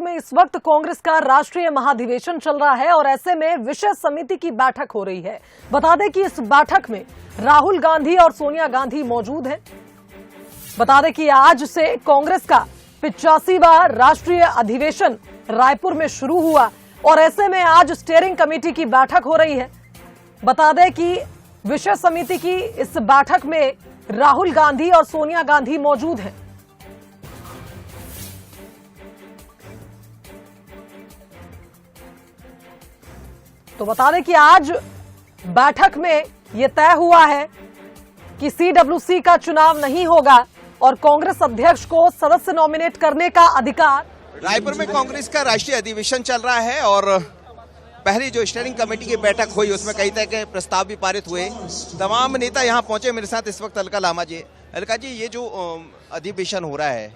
में इस वक्त कांग्रेस का राष्ट्रीय महाधिवेशन चल रहा है और ऐसे में विषय समिति की बैठक हो रही है। बता दें कि इस बैठक में राहुल गांधी और सोनिया गांधी मौजूद हैं। बता दें कि आज से कांग्रेस का 85वां राष्ट्रीय अधिवेशन रायपुर में शुरू हुआ और ऐसे में आज स्टीयरिंग कमेटी की बैठक हो रही है। बता दें कि विषय समिति की इस बैठक में राहुल गांधी और सोनिया गांधी मौजूद हैं। तो बता दें कि आज बैठक में यह तय हुआ है कि सीडब्ल्यूसी का चुनाव नहीं होगा और कांग्रेस अध्यक्ष को सदस्य नॉमिनेट करने का अधिकार। रायपुर में कांग्रेस का राष्ट्रीय अधिवेशन चल रहा है और पहली जो स्टीयरिंग कमेटी की बैठक हुई उसमें कई तरह के प्रस्ताव भी पारित हुए। तमाम नेता यहां पहुंचे। मेरे साथ इस वक्त अलका लामा जी। अलका जी, ये जो अधिवेशन हो रहा है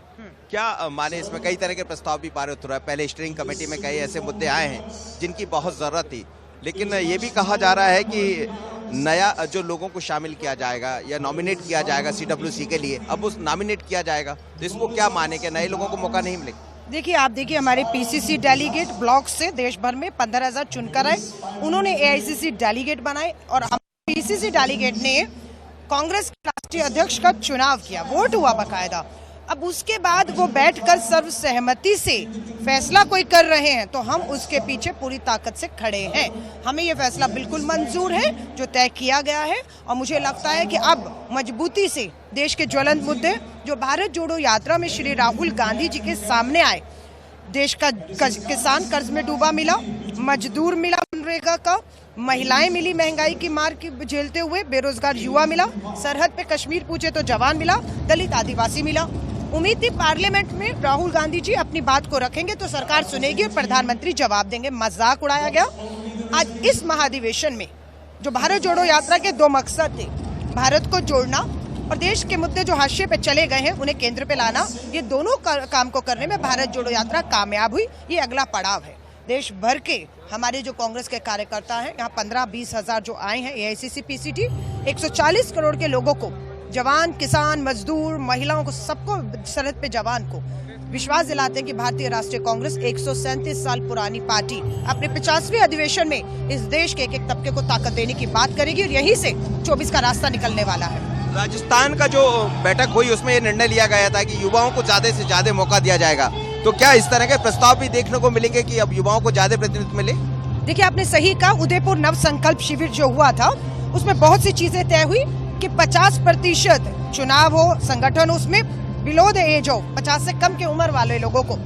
क्या माने, इसमें कई तरह के प्रस्ताव भी पारित हो रहा है। पहले स्टीयरिंग कमेटी में कई ऐसे मुद्दे आए हैं जिनकी बहुत जरूरत थी, लेकिन ये भी कहा जा रहा है कि नया जो लोगों को शामिल किया जाएगा या नॉमिनेट किया जाएगा सीडब्ल्यूसी के लिए, अब उस नॉमिनेट किया जाएगा तो इसको क्या माने कि नए लोगों को मौका नहीं मिलेगा? देखिए, आप देखिए, हमारे पीसीसी डेलीगेट ब्लॉक से देश भर में 15,000 चुनकर आए। उन्होंने एआईसीसी डेलीगेट बनाए और हम पीसीसी डेलीगेट ने कांग्रेस के राष्ट्रीय अध्यक्ष का चुनाव किया, वोट हुआ बाकायदा। अब उसके बाद वो बैठकर सर्वसहमति से फैसला कोई कर रहे हैं तो हम उसके पीछे पूरी ताकत से खड़े हैं। हमें ये फैसला बिल्कुल मंजूर है जो तय किया गया है और मुझे लगता है कि अब मजबूती से देश के ज्वलंत मुद्दे जो भारत जोड़ो यात्रा में श्री राहुल गांधी जी के सामने आए, देश का किसान कर्ज में डूबा मिला, मजदूर मिला मनरेगा का, महिलाएं मिली महंगाई की मार की झेलते हुए, बेरोजगार युवा मिला, सरहद पे कश्मीर पूछे तो जवान मिला, दलित आदिवासी मिला। उम्मीद थी पार्लियामेंट में राहुल गांधी जी अपनी बात को रखेंगे तो सरकार सुनेगी और प्रधानमंत्री जवाब देंगे। मजाक उड़ाया गया। आज इस महाधिवेशन में जो भारत जोड़ो यात्रा के दो मकसद थे, भारत को जोड़ना और देश के मुद्दे जो हाशिए पे चले गए हैं उन्हें केंद्र पे लाना, ये दोनों काम को करने में भारत जोड़ो यात्रा कामयाब हुई। ये अगला पड़ाव है। देश भर के हमारे जो कांग्रेस के कार्यकर्ता हैं, यहाँ 15-20 हजार जो आए हैं एआईसीसी पीसीटी, 140 करोड़ के लोगों को, जवान, किसान, मजदूर, महिलाओं को, सबको, सरहद पे जवान को विश्वास दिलाते हैं कि भारतीय राष्ट्रीय कांग्रेस 137 साल पुरानी पार्टी अपने 50वें अधिवेशन में इस देश के एक तबके को ताकत देने की बात करेगी और यहीं से 24 का रास्ता निकलने वाला है। राजस्थान का जो बैठक हुई उसमें ये निर्णय लिया गया था कि युवाओं को ज्यादा से ज्यादा मौका दिया जाएगा, तो क्या इस तरह के प्रस्ताव भी देखने को मिलेंगे कि अब युवाओं को ज्यादा प्रतिनिधित्व मिले? देखिए, आपने सही कहा। उदयपुर नव संकल्प शिविर जो हुआ था उसमें बहुत सी चीजें तय हुई कि 50% चुनाव हो, संगठन हो, उसमें बिलो द एज हो, 50 से कम की उम्र वाले लोगों को,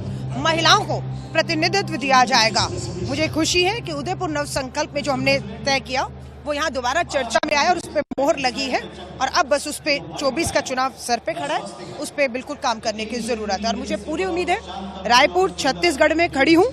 महिलाओं को प्रतिनिधित्व दिया जाएगा। मुझे खुशी है कि उदयपुर नव संकल्प में जो हमने तय किया वो यहाँ दोबारा चर्चा में आया और उस पर मोहर लगी है और अब बस उस पे 24 का चुनाव सर पे खड़ा है, उस पे बिल्कुल काम करने की जरूरत है। और मुझे पूरी उम्मीद है, रायपुर छत्तीसगढ़ में खड़ी हूँ।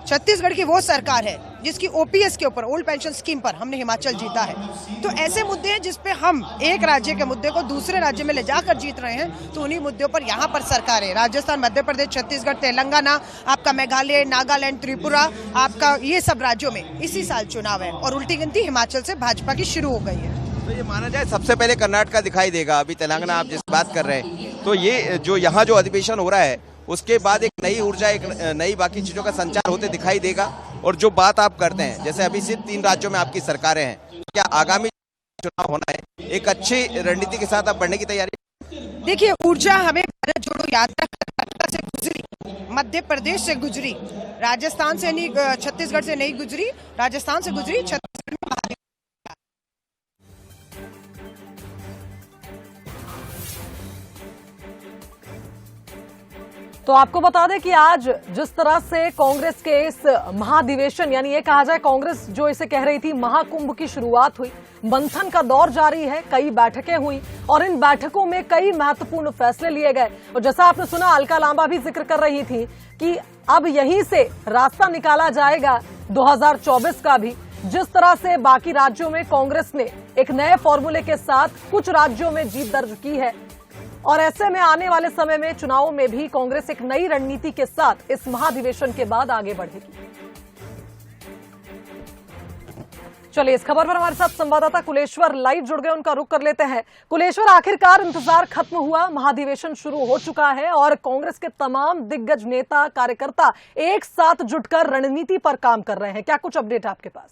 छत्तीसगढ़ की वो सरकार है जिसकी ओपीएस के ऊपर, ओल्ड पेंशन स्कीम पर हमने हिमाचल जीता है। तो ऐसे मुद्दे हैं जिसपे हम एक राज्य के मुद्दे को दूसरे राज्य में ले जाकर जीत रहे हैं, तो उन्हीं मुद्दों पर यहाँ पर सरकार है। राजस्थान, मध्य प्रदेश, छत्तीसगढ़, तेलंगाना, आपका मेघालय, नागालैंड, त्रिपुरा, आपका ये सब राज्यों में इसी साल चुनाव है और उल्टी गिनती हिमाचल से भाजपा की शुरू हो गई है। तो ये माना जाए सबसे पहले कर्नाटक दिखाई देगा, अभी तेलंगाना आप जिस बात कर रहे हैं, तो ये जो यहाँ जो अधिवेशन हो रहा है उसके बाद एक नई ऊर्जा, एक नई बाकी चीजों का संचार होते दिखाई देगा। और जो बात आप करते हैं, जैसे अभी सिर्फ 3 राज्यों में आपकी सरकारें हैं, क्या आगामी चुनाव होना है एक अच्छी रणनीति के साथ आप बढ़ने की तैयारी? देखिए, ऊर्जा हमें भारत जोड़ो यात्रा कर्नाटक से गुजरी, मध्य प्रदेश से गुजरी, राजस्थान से नहीं, छत्तीसगढ़ से नहीं गुजरी, राजस्थान से गुजरी, छत्तीसगढ़ में। तो आपको बता दें कि आज जिस तरह से कांग्रेस के इस महाधिवेशन, यानी ये कहा जाए कांग्रेस जो इसे कह रही थी महाकुंभ की शुरुआत हुई, मंथन का दौर जारी है, कई बैठकें हुई और इन बैठकों में कई महत्वपूर्ण फैसले लिए गए। और जैसा आपने सुना, अलका लांबा भी जिक्र कर रही थी कि अब यहीं से रास्ता निकाला जाएगा 2024 का भी। जिस तरह से बाकी राज्यों में कांग्रेस ने एक नए फॉर्मूले के साथ कुछ राज्यों में जीत दर्ज की है और ऐसे में आने वाले समय में चुनावों में भी कांग्रेस एक नई रणनीति के साथ इस महाधिवेशन के बाद आगे बढ़ेगी। चलिए इस खबर पर हमारे साथ संवाददाता कुलेश्वर लाइव जुड़ गए, उनका रुख कर लेते हैं। कुलेश्वर, आखिरकार इंतजार खत्म हुआ, महाधिवेशन शुरू हो चुका है और कांग्रेस के तमाम दिग्गज नेता कार्यकर्ता एक साथ जुटकर रणनीति पर काम कर रहे हैं। क्या कुछ अपडेट है आपके पास?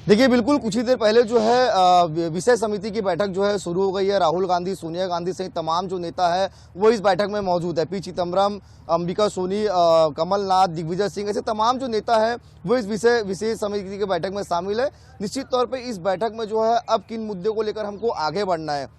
देखिए, बिल्कुल कुछ ही देर पहले जो है विषय समिति की बैठक जो है शुरू हो गई है। राहुल गांधी, सोनिया गांधी सहित तमाम जो नेता है वो इस बैठक में मौजूद है। पी चिदम्बरम, अंबिका सोनी, कमलनाथ, दिग्विजय सिंह, ऐसे तमाम जो नेता है वो इस विशेष समिति की बैठक में शामिल है। निश्चित तौर पर इस बैठक में जो है अब किन मुद्दों को लेकर हमको आगे बढ़ना है,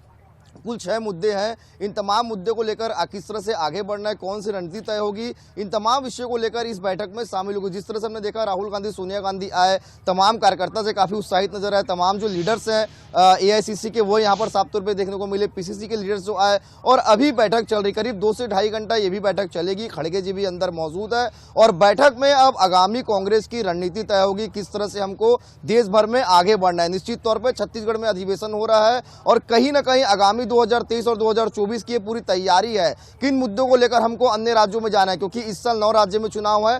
कुल 6 मुद्दे हैं। इन तमाम मुद्दों को लेकर किस तरह से आगे बढ़ना है, कौन सी रणनीति तय होगी, इन तमाम विषयों को लेकर इस बैठक में शामिल होगी। जिस तरह से हमने देखा राहुल गांधी, सोनिया गांधी आए, तमाम कार्यकर्ता से काफी उत्साहित नजर आए। तमाम जो लीडर्स हैं एआईसीसी के वो यहाँ पर साफ तौर पे देखने को मिले। पीसीसी के लीडर्स जो आए और अभी बैठक चल रही, करीब 2 से ढाई घंटा ये भी बैठक चलेगी। खड़गे जी भी अंदर मौजूद है और बैठक में अब आगामी कांग्रेस की रणनीति तय होगी, किस तरह से हमको देश भर में आगे बढ़ना है। निश्चित तौर पर छत्तीसगढ़ में अधिवेशन हो रहा है और कहीं ना कहीं आगामी 2023 और 2024 की पूरी तैयारी है। किन मुद्दों को लेकर हमको अन्य राज्यों में जाना है, क्योंकि इस साल 9 राज्य में चुनाव है,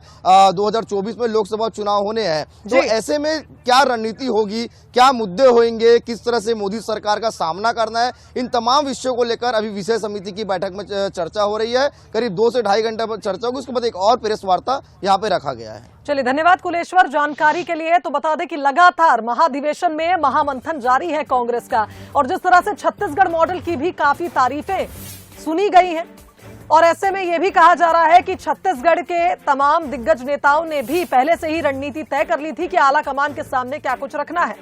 2024 में लोकसभा चुनाव होने हैं। तो ऐसे में क्या रणनीति होगी, क्या मुद्दे होंगे, किस तरह से मोदी सरकार का सामना करना है, इन तमाम विषयों को लेकर अभी विषय समिति की बैठक में चर्चा हो रही है। करीब 2 से ढाई घंटे पर चर्चा होगी, उसके बाद एक और प्रेस वार्ता यहाँ पे रखा गया है। चलिए, धन्यवाद कुलेश्वर जानकारी के लिए। तो बता दें कि लगातार महाधिवेशन में महामंथन जारी है कांग्रेस का, और जिस तरह से छत्तीसगढ़ मॉडल की भी काफी तारीफें सुनी गई हैं और ऐसे में यह भी कहा जा रहा है कि छत्तीसगढ़ के तमाम दिग्गज नेताओं ने भी पहले से ही रणनीति तय कर ली थी कि आला कमान के सामने क्या कुछ रखना है।